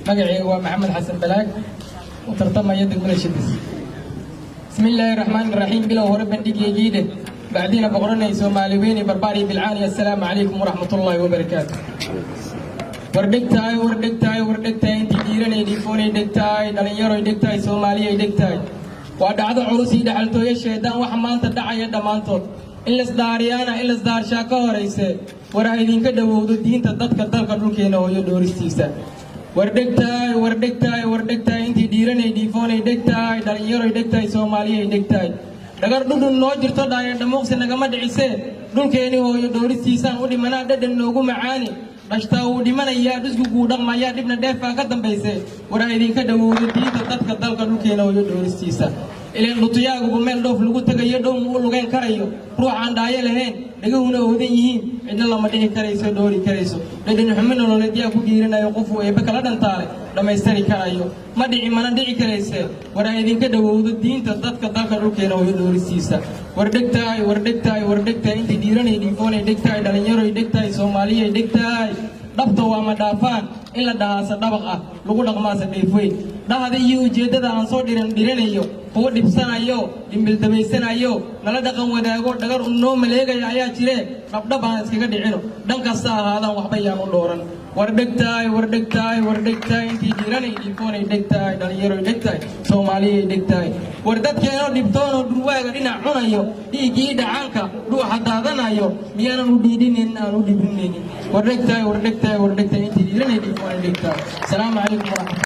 مقعي هو محمد حسن بلاك وترتمى يدك من الشدس. بسم الله الرحمن الرحيم بلا ورب دقيقة جيدة بعدين بقرنا يسومالي ويني برباري بالعانية. السلام عليكم ورحمة الله وبركاته. وردكتاي انت جيراني ديفوني دكتاي دلنيرو دكتاي سومالي دكتاي وادعد عروسي دحلتو يا شيطان waxa maanta dhacaya dhamaantood in la isdaariyana in la isdaar shaako horeyse war idinka dhawowdo diinta dadka dalka dhulkeena hooyo dooristiisa wardegtaay intii dhiiranay diifoonay dhegtaay dhalinyaro dhegtaay Soomaaliya dhegtaay dhagar dhudhun noo jirto dhaayeen dhamuqsi nagama dhicisee dhulkeeni hooyo dooristiisaan u dhimanaa dhadhan noogu macaani dhashtaa uu dhimanaya dhisgu dhaqmaya dibna dheefaa ka dambeysay war idinka dhawowdo diinta dadka dalka dhulkeena hooyo dooristiisa ileen dhutiyaagu meel dhoof lagu tagayo dhow uu lugeen karayo ruux aan dhaayo lahayn dhagahuna oodan yihiin cidna lama dhici karayso doori karayso dhadhan xumo nololeedyaa ku dhiiranayo qofu eeba kala dhantaale dhamaystiri karayo ma dhici mana dhici karayse war idinka dhawowdo diinta dadka dalka dhulkeena hooyo dooristiisa wardegtaay intii dhiiranay dhiifoonay dhegtaay dhalinyaro dhegtaay Soomaaliya dhegtaay dhabta waa ma dhaafaan in la dhahaasa dhabaq ah lagu dhaqmaasa dheefweyn dhahada iyo ujeedada aan soo dhiranayo kuwa dhibsanayo dhimbil dabaysanayo nala dhaqan wadaago dhagar noo maleegaya ayaa jire dhabdhab aan iskaga dhicino dhan kasta ahaadaan waxba yaan u dhooran wardegtaay intii dhiiranay dhiifoonay dhegtaay dhalinyaro dhegtaay Soomaaliya dhegtaay war dadkeeno dhibtoon oo durwaaga dhinac cunayo dhiigii dhacaanka ruuxa daadanayo miyaanan u dhiidhinin aan u dhibrinaynin wardegtaay intii dhiiranay dhiifoonay dhegtaay. Assalaamu calaykum.